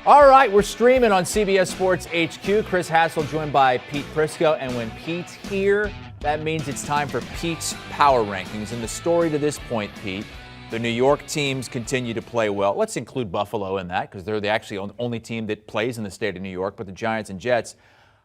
All right, we're streaming on CBS Sports HQ. Chris Hassel joined by Pete Prisco. And when Pete's here, that means it's time for Pete's Power Rankings. And the story to this point, Pete, the New York teams continue to play well. Let's include Buffalo in that because they're the actually only team that plays in the state of New York, but the Giants and Jets.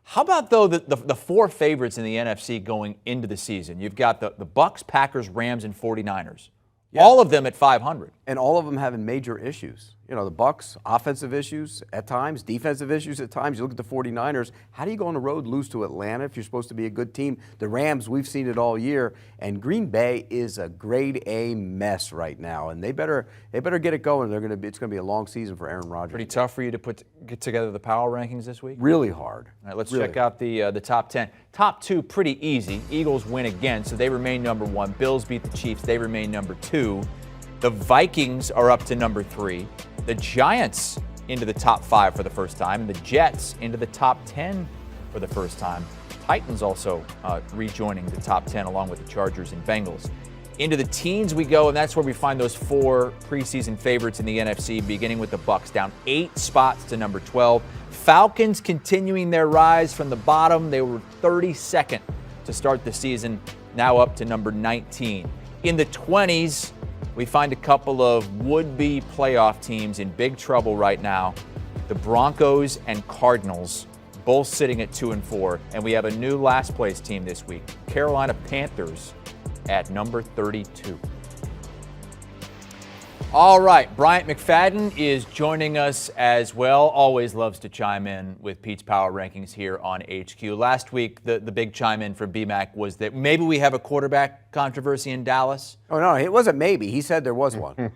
How about, though, the four favorites in the NFC going into the season? You've got the Bucs, Packers, Rams, and 49ers. Yeah. All of them at 500. And all of them having major issues. You know, the Bucs, offensive issues at times, defensive issues at times. You look at the 49ers, how do you go on the road, lose to Atlanta if you're supposed to be a good team? The Rams, we've seen it all year. And Green Bay is a grade A mess right now. And they better get it going. It's going to be a long season for Aaron Rodgers. Pretty tough for you to get together the power rankings this week? Really hard. All right, let's check out the top 10. Top two, pretty easy. Eagles win again, so they remain number one. Bills beat the Chiefs. They remain number two. The Vikings are up to number 3. The Giants into the top 5 for the first time. And the Jets into the top 10 for the first time. Titans also rejoining the top 10 along with the Chargers and Bengals. Into the teens we go, and that's where we find those 4 preseason favorites in the NFC, beginning with the Bucs, down 8 spots to number 12. Falcons continuing their rise from the bottom. They were 32nd to start the season, now up to number 19. In the 20s, we find a couple of would-be playoff teams in big trouble right now. The Broncos and Cardinals, both sitting at 2 and 4. And we have a new last-place team this week, Carolina Panthers, at number 32. All right, Bryant McFadden is joining us as well. Always loves to chime in with Pete's Power Rankings here on HQ. Last week, the big chime in from BMAC was that maybe we have a quarterback controversy in Dallas. Oh, no, it wasn't maybe. He said there was one.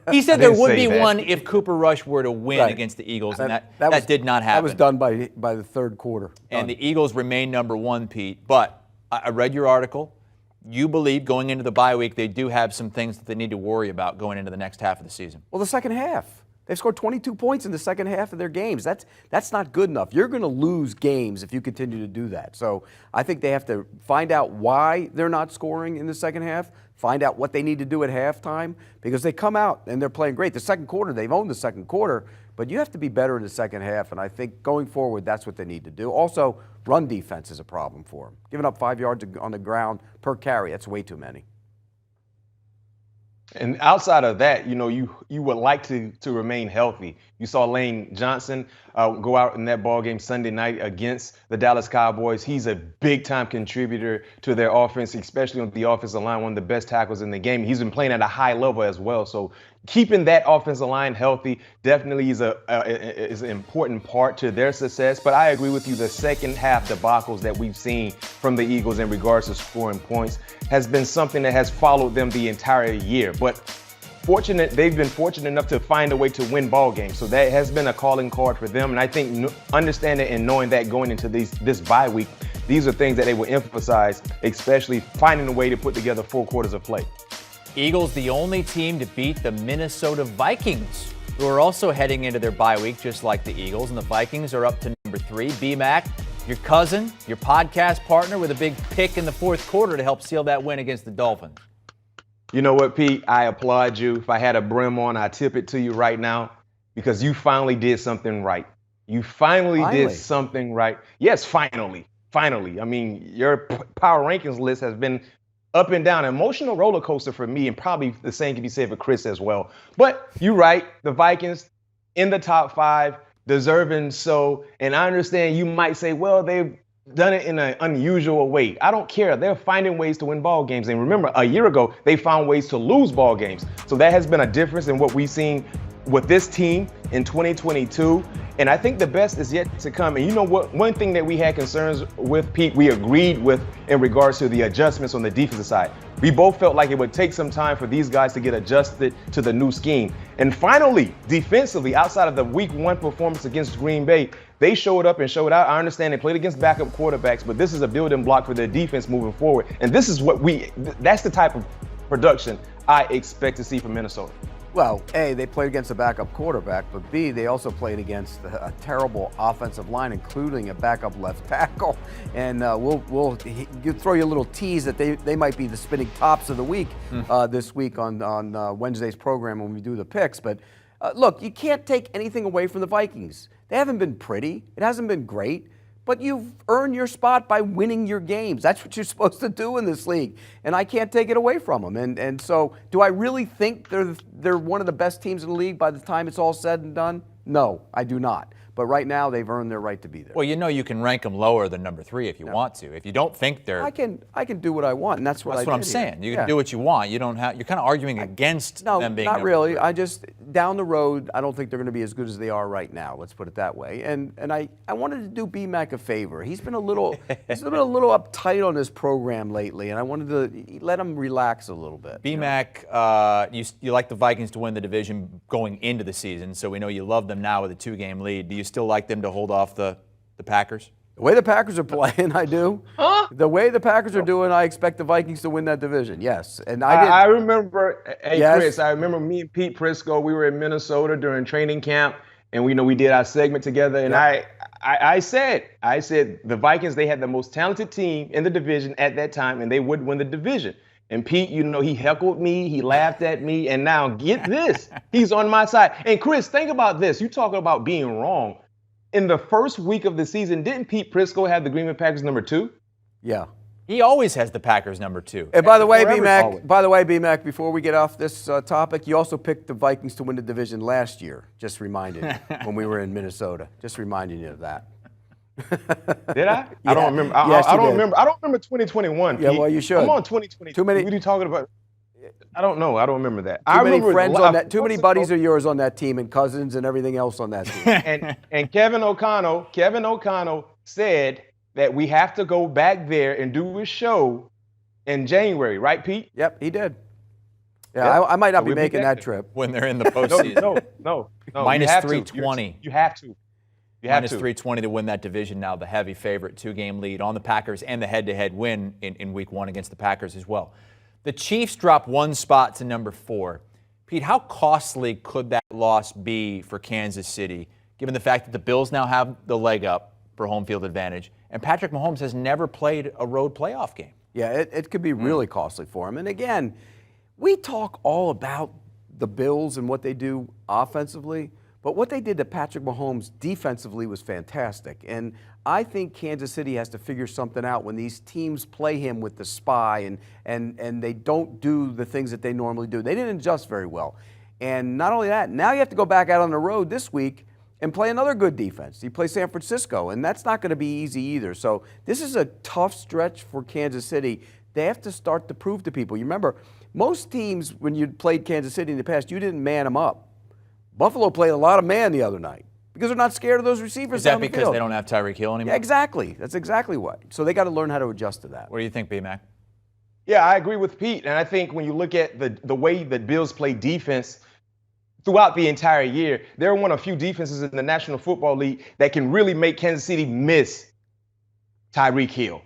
He said there would be one if Cooper Rush were to win against the Eagles, and that did not happen. That was done by the third quarter. And the Eagles remain number 1, Pete. But I read your article. You believe going into the bye week they do have some things that they need to worry about going into the next half of the season. Well, the second half. They've scored 22 points in the second half of their games. That's not good enough. You're going to lose games if you continue to do that. So I think they have to find out why they're not scoring in the second half, find out what they need to do at halftime, because they come out and they're playing great. The second quarter, they've owned the second quarter, but you have to be better in the second half, and I think going forward, that's what they need to do. Also, run defense is a problem for them. Giving up 5 yards on the ground per carry, that's way too many. And outside of that, you know, you would like to remain healthy. You saw Lane Johnson go out in that ball game Sunday night against the Dallas Cowboys. He's a big-time contributor to their offense, especially on the offensive line, one of the best tackles in the game. He's been playing at a high level as well. So keeping that offensive line healthy definitely is an important part to their success. But I agree with you, the second half debacles that we've seen from the Eagles in regards to scoring points has been something that has followed them the entire year. But they've been fortunate enough to find a way to win ball games. So that has been a calling card for them. And I think understanding and knowing that going into this bye week, these are things that they will emphasize, especially finding a way to put together 4 quarters of play. Eagles, the only team to beat the Minnesota Vikings, who are also heading into their bye week, just like the Eagles. And the Vikings are up to number 3. BMAC, your cousin, your podcast partner, with a big pick in the fourth quarter to help seal that win against the Dolphins. You know what, Pete? I applaud you. If I had a brim on, I'd tip it to you right now because you finally did something right. You finally did something right. Yes, finally. I mean, your power rankings list has been up and down, emotional roller coaster for me, and probably the same can be said for Chris as well. But you're right, the Vikings in the top 5, deserving so. And I understand you might say, well, they've done it in an unusual way. I don't care. They're finding ways to win ball games. And remember, a year ago, they found ways to lose ball games. So that has been a difference in what we've seen with this team in 2022. And I think the best is yet to come. And you know what? One thing that we had concerns with, Pete, we agreed with in regards to the adjustments on the defensive side. We both felt like it would take some time for these guys to get adjusted to the new scheme. And finally, defensively, outside of the week 1 performance against Green Bay, they showed up and showed out. I understand they played against backup quarterbacks, but this is a building block for their defense moving forward. And this is that's the type of production I expect to see from Minnesota. Well, A, they played against a backup quarterback, but B, they also played against a terrible offensive line, including a backup left tackle. And we'll throw you a little tease that they might be the spinning tops of the week this week on Wednesday's program when we do the picks. But Look, you can't take anything away from the Vikings. They haven't been pretty. It hasn't been great. But you've earned your spot by winning your games. That's what you're supposed to do in this league. And I can't take it away from them. And so do I really think they're one of the best teams in the league by the time it's all said and done? No, I do not. But right now, they've earned their right to be there. Well, you can rank them lower than number 3 if you want to. If you don't think they're, I can do what I want, and that's what I'm saying. You can do what you want. You don't have. You're kind of arguing against them being. No, not number really. 3. I just down the road, I don't think they're going to be as good as they are right now. Let's put it that way. And I wanted to do B-Mac a favor. He's been a little uptight on this program lately, and I wanted to let him relax a little bit. B-Mac, you like the Vikings to win the division going into the season, so we know you love them now with a 2-game lead. Do you still like them to hold off the Packers? The way the Packers are playing, I do. Huh? The way the Packers are doing, I expect the Vikings to win that division. Yes, and I remember. Hey, yes. Chris, I remember me and Pete Prisco. We were in Minnesota during training camp, and we did our segment together. And I said the Vikings, they had the most talented team in the division at that time, and they would win the division. And Pete, he heckled me, he laughed at me, and now get this, he's on my side. And Chris, think about this. You talking about being wrong. In the first week of the season, didn't Pete Prisco have the Green Bay Packers number 2? Yeah. He always has the Packers number 2. And by the way, B-Mac, before we get off this topic, you also picked the Vikings to win the division last year. Just reminding you when we were in Minnesota. Just reminding you of that. Did I? Yeah. I don't remember. Yes, I don't remember. I don't remember 2021. Yeah, Pete. well, you should. I'm on 2022. Too many. What are you talking about? I don't know. I don't remember that. Too many friends on that. Too many buddies of yours on that team, and cousins and everything else on that team. and Kevin O'Connell said that we have to go back there and do a show in January, right, Pete? Yep, he did. Yeah, I might not be making that trip when they're in the postseason. No. Minus 320. You have to. Minus 320 to win that division now, the heavy favorite, 2-game lead on the Packers and the head-to-head win in Week 1 against the Packers as well. The Chiefs drop 1 spot to number 4. Pete, how costly could that loss be for Kansas City, given the fact that the Bills now have the leg up for home field advantage, and Patrick Mahomes has never played a road playoff game? Yeah, it could be really costly for him. And again, we talk all about the Bills and what they do offensively, but what they did to Patrick Mahomes defensively was fantastic. And I think Kansas City has to figure something out when these teams play him with the spy and they don't do the things that they normally do. They didn't adjust very well. And not only that, now you have to go back out on the road this week and play another good defense. You play San Francisco, and that's not going to be easy either. So this is a tough stretch for Kansas City. They have to start to prove to people. You remember, most teams, when you played Kansas City in the past, you didn't man them up. Buffalo played a lot of man the other night because they're not scared of those receivers. Is that down the because field. they don't have Tyreek Hill anymore? Yeah, exactly. That's exactly what. So they got to learn how to adjust to that. What do you think, B-Mac? Yeah, I agree with Pete. And I think when you look at the way that Bills play defense throughout the entire year, they're one of few defenses in the National Football League that can really make Kansas City miss Tyreek Hill.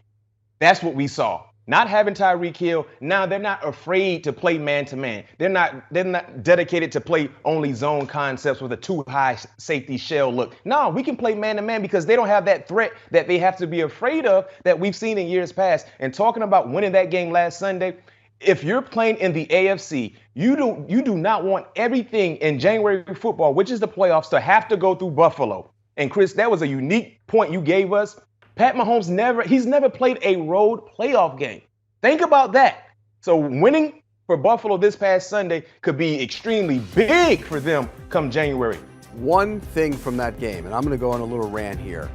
That's what we saw. Not having Tyreek Hill, now they're not afraid to play man-to-man. They're not dedicated to play only zone concepts with a too-high safety shell look. No, we can play man-to-man because they don't have that threat that they have to be afraid of that we've seen in years past. And talking about winning that game last Sunday, if you're playing in the AFC, you do not want everything in January football, which is the playoffs, to have to go through Buffalo. And Chris, that was a unique point you gave us. Pat Mahomes he's never played a road playoff game. Think about that. So winning for Buffalo this past Sunday could be extremely big for them come January. One thing from that game, and I'm going to go on a little rant here.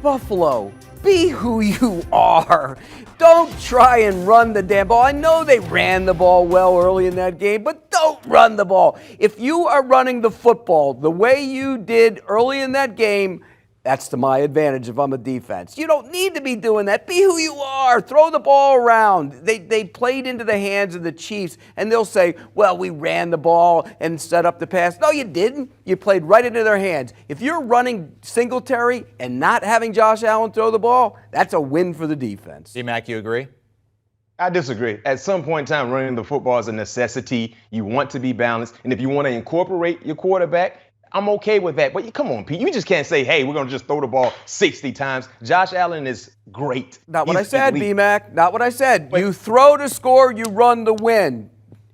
Buffalo, be who you are. Don't try and run the damn ball. I know they ran the ball well early in that game, but don't run the ball. If you are running the football the way you did early in that game, that's to my advantage if I'm a defense. You don't need to be doing that. Be who you are. Throw the ball around. They played into the hands of the Chiefs, and they'll say, well, we ran the ball and set up the pass. No, you didn't. You played right into their hands. If you're running Singletary and not having Josh Allen throw the ball, that's a win for the defense. D-Mac, you agree? I disagree. At some point in time, running the football is a necessity. You want to be balanced. And if you want to incorporate your quarterback, I'm okay with that. But come on, Pete. You just can't say, hey, we're going to just throw the ball 60 times. Josh Allen is great. Not what I said, B-Mac. Not what I said. You throw to score, you run to win.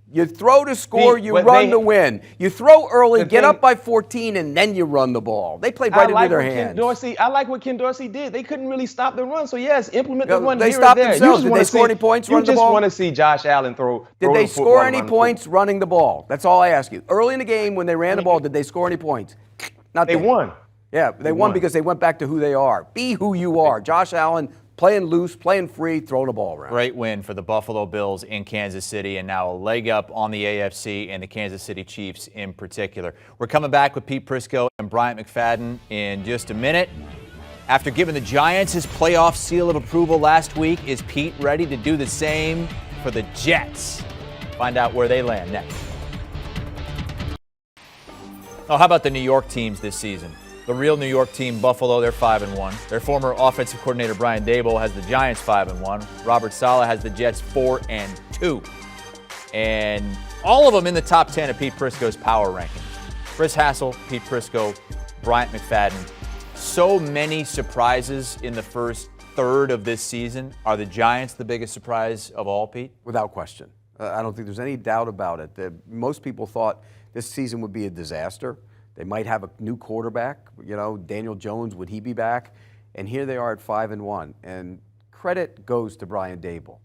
You throw to score, you run to win. You throw early, get up by 14, and then you run the ball. They played right into their hands. I like what Ken Dorsey did. They couldn't really stop the run. So, yes, implement the run They here stopped and there. themselves. Did they score any points running the ball? You just want to see Josh Allen throw Did they score any points running the ball? That's all I ask you. Early in the game when they ran the ball, did they score any points? They won. Yeah, they won because they went back to who they are. Be who you are. Josh Allen, playing loose, playing free, throwing the ball around. Great win for the Buffalo Bills in Kansas City, and now a leg up on the AFC and the Kansas City Chiefs in particular. We're coming back with Pete Prisco and Bryant McFadden in just a minute. After giving the Giants his playoff seal of approval last week, is Pete ready to do the same for the Jets? Find out where they land next. Oh, how about the New York teams this season? The real New York team, Buffalo, they're 5-1. Their former offensive coordinator, Brian Daboll, has the Giants 5-1. Robert Saleh has the Jets 4-2. And all of them in the top 10 of Pete Prisco's power rankings. Chris Hassel, Pete Prisco, Bryant McFadden. So many surprises in the first third of this season. Are the Giants the biggest surprise of all, Pete? Without question. I don't think there's any doubt about it. Most people thought this season would be a disaster. They might have a new quarterback, Daniel Jones, would he be back? And here they are at 5-1. And credit goes to Brian Daboll,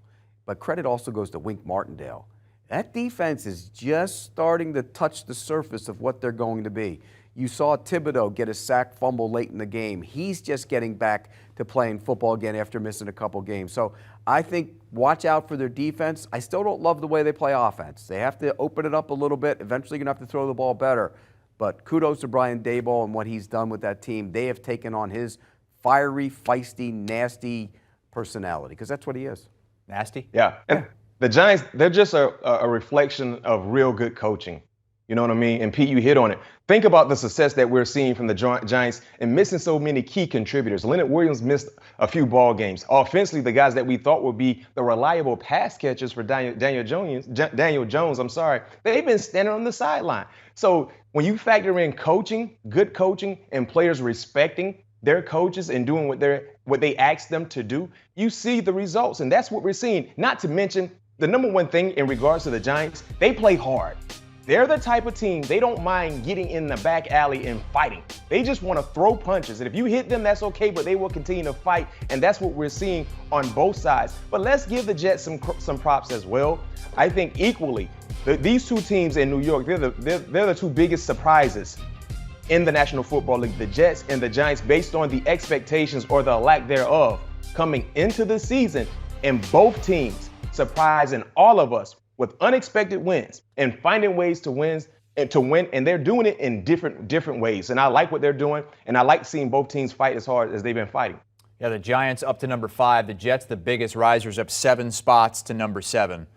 but credit also goes to Wink Martindale. That defense is just starting to touch the surface of what they're going to be. You saw Thibodeau get a sack fumble late in the game. He's just getting back to playing football again after missing a couple games. So I think watch out for their defense. I still don't love the way they play offense. They have to open it up a little bit. Eventually you're going to have to throw the ball better. But kudos to Brian Daboll and what he's done with that team. They have taken on his fiery, feisty, nasty personality, because that's what he is. Nasty? Yeah. And the Giants, they're just a reflection of real good coaching. You know what I mean? And Pete, you hit on it. Think about the success that we're seeing from the Giants and missing so many key contributors. Leonard Williams missed a few ball games. Offensively, the guys that we thought would be the reliable pass catchers for Daniel Jones, they've been standing on the sideline. So when you factor in coaching, good coaching, and players respecting their coaches and doing what they ask them to do, you see the results. And that's what we're seeing. Not to mention the number one thing in regards to the Giants, they play hard. They're the type of team, they don't mind getting in the back alley and fighting. They just want to throw punches. And if you hit them, that's okay, but they will continue to fight. And that's what we're seeing on both sides. But let's give the Jets some props as well. I think equally, these two teams in New York, they're the two biggest surprises in the National Football League, the Jets and the Giants, based on the expectations or the lack thereof coming into the season. And both teams surprising all of us with unexpected wins and finding ways to win, and they're doing it in different ways. And I like what they're doing, and I like seeing both teams fight as hard as they've been fighting. Yeah, the Giants up to number 5. The Jets, the biggest risers, up 7 spots to number 7.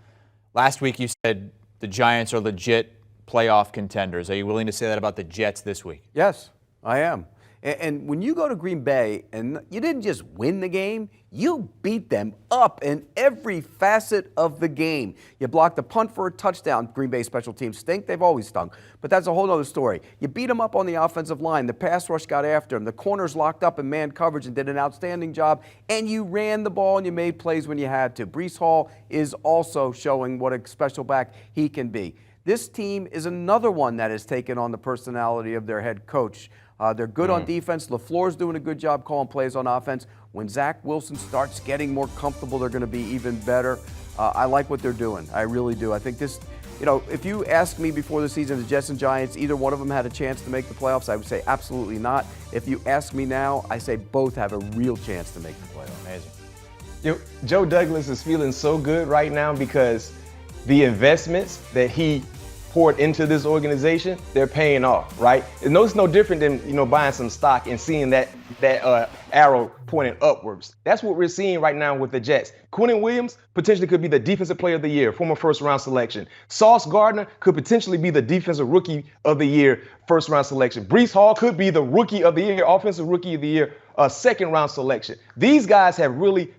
Last week you said the Giants are legit playoff contenders. Are you willing to say that about the Jets this week? Yes, I am. And when you go to Green Bay and you didn't just win the game, you beat them up in every facet of the game. You blocked a punt for a touchdown. Green Bay special teams stink. They've always stunk. But that's a whole other story. You beat them up on the offensive line. The pass rush got after them. The corners locked up in man coverage and did an outstanding job. And you ran the ball and you made plays when you had to. Breece Hall is also showing what a special back he can be. This team is another one that has taken on the personality of their head coach. They're good on defense. LaFleur's doing a good job calling plays on offense. When Zach Wilson starts getting more comfortable, they're going to be even better. I like what they're doing. I really do. I think this, if you asked me before the season, the Jets and Giants, either one of them had a chance to make the playoffs, I would say absolutely not. If you ask me now, I say both have a real chance to make the playoffs. Amazing. Joe Douglas is feeling so good right now because the investments that he poured into this organization, they're paying off, right? It's no different than buying some stock and seeing that arrow pointing upwards. That's what we're seeing right now with the Jets. Quinnen Williams potentially could be the defensive player of the year, former first-round selection. Sauce Gardner could potentially be the defensive rookie of the year, first-round selection. Breece Hall could be the rookie of the year, offensive rookie of the year, second-round selection. These guys have really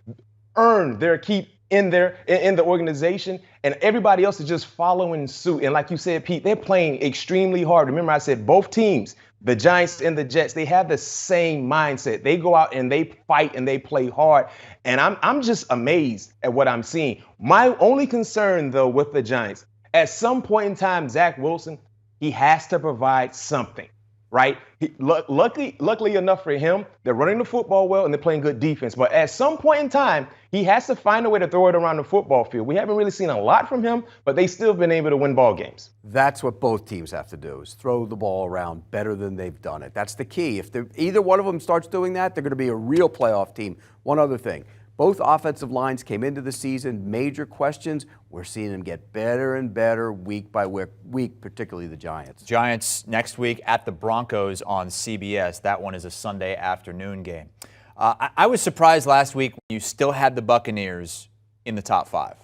earned their keep in the organization, and everybody else is just following suit. And like you said, Pete, they're playing extremely hard. Remember, I said both teams, the Giants and the Jets, they have the same mindset. They go out and they fight and they play hard. And I'm just amazed at what I'm seeing. My only concern, though, with the Giants, At some point in time, Zach Wilson, he has to provide something, right? Luckily enough for him, they're running the football well and they're playing good defense. But at some point in time, he has to find a way to throw it around the football field. We haven't really seen a lot from him, but they still have been able to win ball games. That's what both teams have to do, is throw the ball around better than they've done it. That's the key. If either one of them starts doing that, they're going to be a real playoff team. One other thing. Both offensive lines came into the season, major questions. We're seeing them get better and better week by week, particularly the Giants. Giants next week at the Broncos on CBS. That one is a Sunday afternoon game. I was surprised last week when you still had the Buccaneers in the top 5,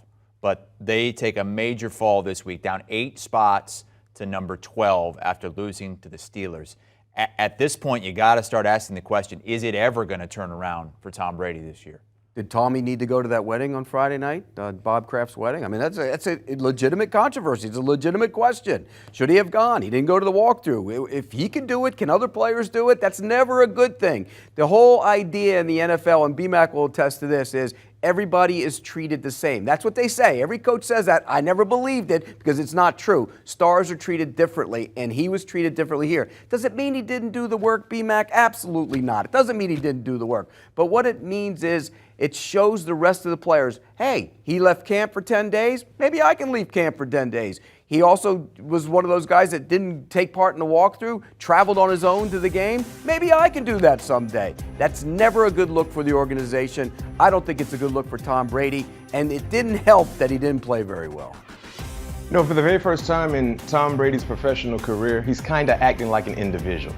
but they take a major fall this week, down 8 spots to number 12 after losing to the Steelers. At this point, you got to start asking the question, is it ever going to turn around for Tom Brady this year? Did Tommy need to go to that wedding on Friday night, Bob Kraft's wedding? I mean, that's a legitimate controversy. It's a legitimate question. Should he have gone? He didn't go to the walkthrough. If he can do it, can other players do it? That's never a good thing. The whole idea in the NFL, and BMAC will attest to this, is everybody is treated the same. That's what they say. Every coach says that. I never believed it because it's not true. Stars are treated differently, and he was treated differently here. Does it mean he didn't do the work, BMAC? Absolutely not. It doesn't mean he didn't do the work. But what it means is it shows the rest of the players, hey, he left camp for 10 days. Maybe I can leave camp for 10 days. He also was one of those guys that didn't take part in the walkthrough, traveled on his own to the game. Maybe I can do that someday. That's never a good look for the organization. I don't think it's a good look for Tom Brady, and it didn't help that he didn't play very well. No, for the very first time in Tom Brady's professional career, he's kind of acting like an individual,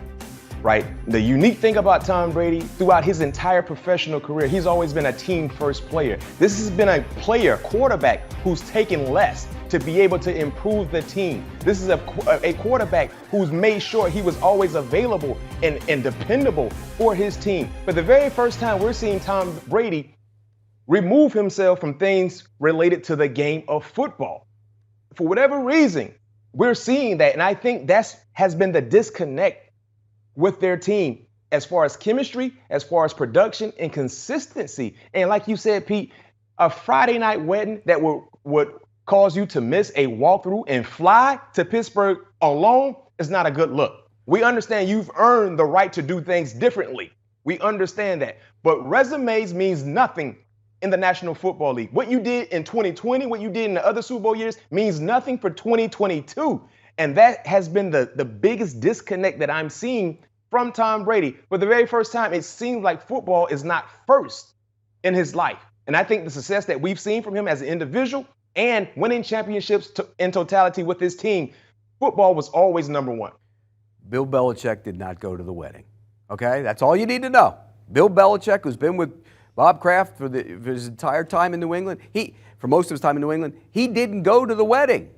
right? The unique thing about Tom Brady, throughout his entire professional career, he's always been a team-first player. This has been a player, quarterback, who's taken less to be able to improve the team. This is a quarterback who's made sure he was always available and dependable for his team. For the very first time, we're seeing Tom Brady remove himself from things related to the game of football. For whatever reason, we're seeing that, and I think that has been the disconnect with their team as far as chemistry, as far as production and consistency. And like you said, Pete, a Friday night wedding that would cause you to miss a walkthrough and fly to Pittsburgh alone is not a good look. We understand you've earned the right to do things differently. We understand that. But resumes means nothing in the National Football League. What you did in 2020, what you did in the other Super Bowl years means nothing for 2022. And that has been the biggest disconnect that I'm seeing from Tom Brady. For the very first time, it seems like football is not first in his life. And I think the success that we've seen from him as an individual and winning championships in totality with his team, football was always number one. Bill Belichick did not go to the wedding. Okay? That's all you need to know. Bill Belichick, who's been with Bob Kraft for his entire time in New England, for most of his time in New England, he didn't go to the wedding.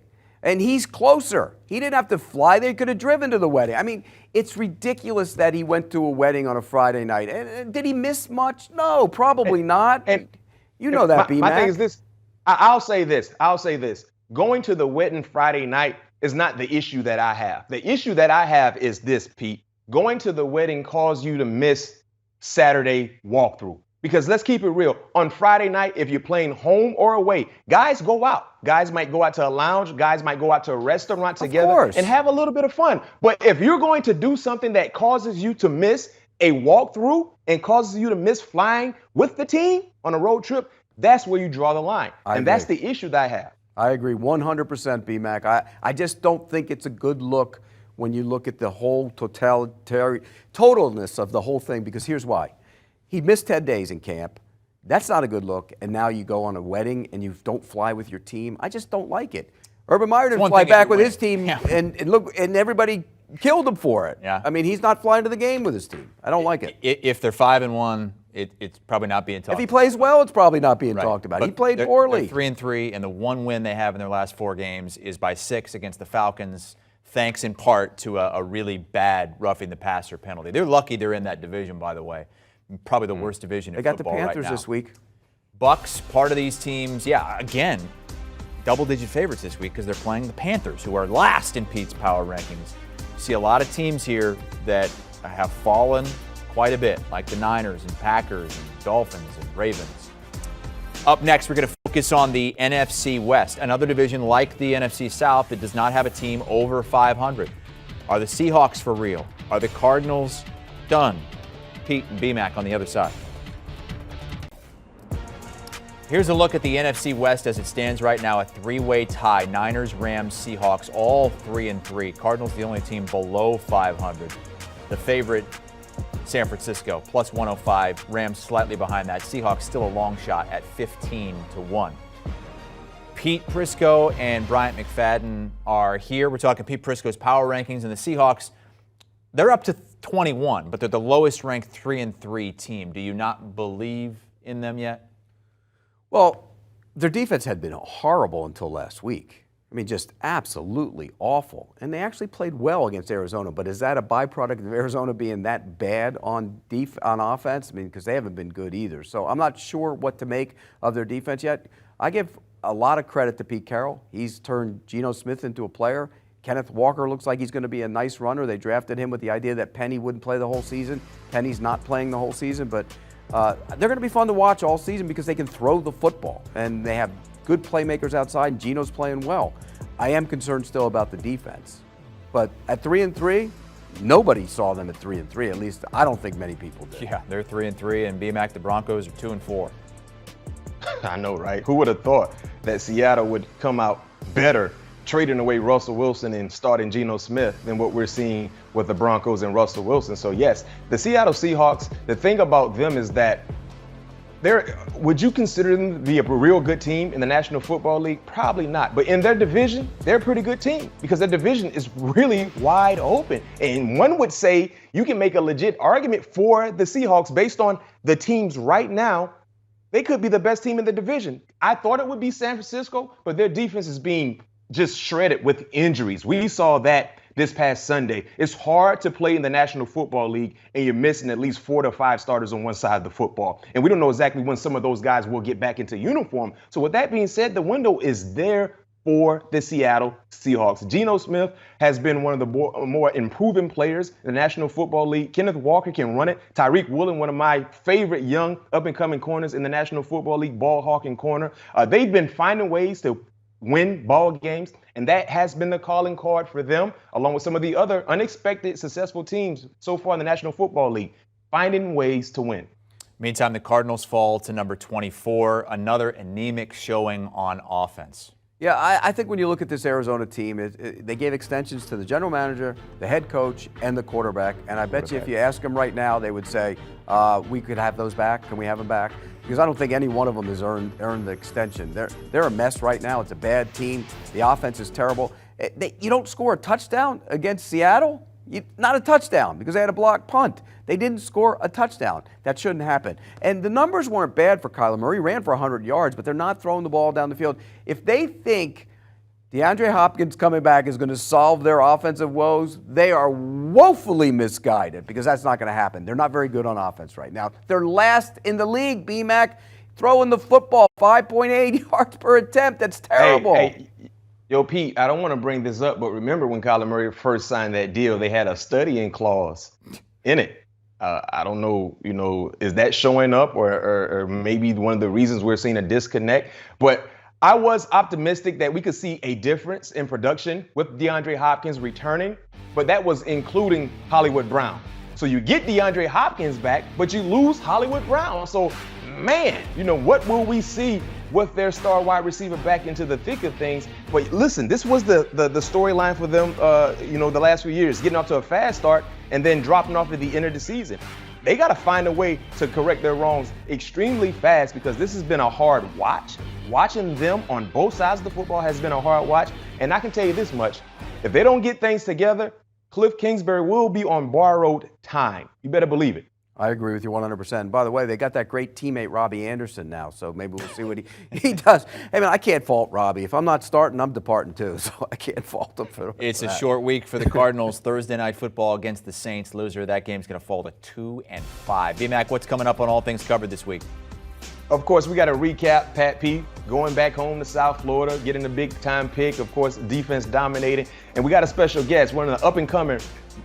And he's closer. He didn't have to fly. They could have driven to the wedding. I mean, it's ridiculous that he went to a wedding on a Friday night. And did he miss much? No, probably not. And you know that, B-Mac. My thing is this. I'll say this. Going to the wedding Friday night is not the issue that I have. The issue that I have is this, Pete. Going to the wedding caused you to miss Saturday walkthrough. Because let's keep it real. On Friday night, if you're playing home or away, guys go out. Guys might go out to a lounge. Guys might go out to a restaurant together and have a little bit of fun. But if you're going to do something that causes you to miss a walkthrough and causes you to miss flying with the team on a road trip, that's where you draw the line. And that's the issue that I have. I agree 100%, B-Mac. I just don't think it's a good look when you look at the whole totalness of the whole thing, because here's why. He missed 10 days in camp. That's not a good look. And now you go on a wedding and you don't fly with your team. I just don't like it. Urban Meyer didn't fly back with his team, and everybody killed him for it. Yeah. I mean, he's not flying to the game with his team. I don't like it. If they're 5-1, it's probably not being talked about. If he plays well, it's probably not being talked about. He played poorly. They're 3-3, and the one win they have in their last 4 games is by 6 against the Falcons, thanks in part to a really bad roughing the passer penalty. They're lucky they're in that division, by the way. Probably the worst division in football right now. They got the Panthers this week. Bucks, part of these teams, again, double-digit favorites this week because they're playing the Panthers, who are last in Pete's power rankings. You see a lot of teams here that have fallen quite a bit, like the Niners and Packers and Dolphins and Ravens. Up next, we're going to focus on the NFC West, another division like the NFC South that does not have a team over 500. Are the Seahawks for real? Are the Cardinals done? Pete and BMAC on the other side. Here's a look at the NFC West as it stands right now, a three-way tie. Niners, Rams, Seahawks, all 3-3. Cardinals the only team below 500. The favorite, San Francisco, plus 105. Rams slightly behind that. Seahawks still a long shot at 15-1. Pete Prisco and Bryant McFadden are here. We're talking Pete Prisco's power rankings, and the Seahawks, they're up to 21, but they're the lowest ranked 3-3 team. Do you not believe in them yet? Well, their defense had been horrible until last week. I mean, just absolutely awful. And they actually played well against Arizona, but is that a byproduct of Arizona being that bad on offense? I mean, because they haven't been good either. So I'm not sure what to make of their defense yet. I give a lot of credit to Pete Carroll. He's turned Geno Smith into a player. Kenneth Walker looks like he's going to be a nice runner. They drafted him with the idea that Penny wouldn't play the whole season. Penny's not playing the whole season, but they're going to be fun to watch all season because they can throw the football, and they have good playmakers outside, and Geno's playing well. I am concerned still about the defense. But at 3-3, nobody saw them at 3-3. At least I don't think many people did. Yeah, they're 3-3, and BMAC, the Broncos, are 2-4. I know, right? Who would have thought that Seattle would come out better trading away Russell Wilson and starting Geno Smith than what we're seeing with the Broncos and Russell Wilson? So yes, the Seattle Seahawks, the thing about them is that would you consider them to be a real good team in the National Football League? Probably not. But in their division, they're a pretty good team because their division is really wide open. And one would say you can make a legit argument for the Seahawks based on the teams right now. They could be the best team in the division. I thought it would be San Francisco, but their defense is being just shredded with injuries. We saw that this past Sunday. It's hard to play in the National Football League and you're missing at least 4 to 5 starters on one side of the football. And we don't know exactly when some of those guys will get back into uniform. So with that being said, the window is there for the Seattle Seahawks. Geno Smith has been one of the more improving players in the National Football League. Kenneth Walker can run it. Tyreek Woolen, one of my favorite young up-and-coming corners in the National Football League, ball hawking corner. They've been finding ways to win ball games, and that has been the calling card for them, along with some of the other unexpected successful teams so far in the National Football League, finding ways to win. Meantime, the Cardinals fall to number 24, another anemic showing on offense. Yeah, I think when you look at this Arizona team, they gave extensions to the general manager, the head coach, and the quarterback. And I bet you if you ask them right now, they would say, we could have those back. Can we have them back? Because I don't think any one of them has earned the extension. They're a mess right now. It's a bad team. The offense is terrible. You don't score a touchdown against Seattle? Not a touchdown because they had a blocked punt. They didn't score a touchdown. That shouldn't happen. And the numbers weren't bad for Kyler Murray. He ran for 100 yards, but they're not throwing the ball down the field. If they think DeAndre Hopkins coming back is going to solve their offensive woes, they are woefully misguided because that's not going to happen. They're not very good on offense right now. They're last in the league, BMAC, throwing the football 5.8 yards per attempt. That's terrible. Hey. Yo, Pete, I don't want to bring this up, but remember when Kyler Murray first signed that deal, they had a studying clause in it. I don't know, is that showing up or maybe one of the reasons we're seeing a disconnect? But I was optimistic that we could see a difference in production with DeAndre Hopkins returning, but that was including Hollywood Brown. So you get DeAndre Hopkins back, but you lose Hollywood Brown. So, man, what will we see with their star wide receiver back into the thick of things? But listen, this was the storyline for them, the last few years, getting off to a fast start and then dropping off at the end of the season. They got to find a way to correct their wrongs extremely fast because this has been a hard watch. Watching them on both sides of the football has been a hard watch. And I can tell you this much, if they don't get things together, Cliff Kingsbury will be on borrowed time. You better believe it. I agree with you 100%. By the way, they got that great teammate Robbie Anderson now, so maybe we'll see what he does. Hey, man, I can't fault Robbie. If I'm not starting, I'm departing too, so I can't fault him for that. It's a short week for the Cardinals. Thursday night football against the Saints. Loser of that game's going to fall to 2-5. BMAC, what's coming up on All Things Covered this week? Of course, we got to recap Pat P going back home to South Florida, getting a big-time pick. Of course, defense dominating. And we got a special guest, one of the up-and-coming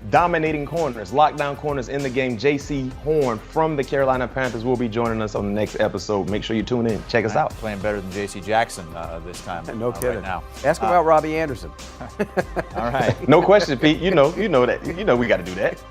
dominating corners, lockdown corners in the game, J.C. Horn from the Carolina Panthers, will be joining us on the next episode. Make sure you tune in. Check us out. Playing better than J.C. Jackson this time. No kidding. Right now. Ask about Robbie Anderson. All right. No question, Pete. You know that. You know we got to do that.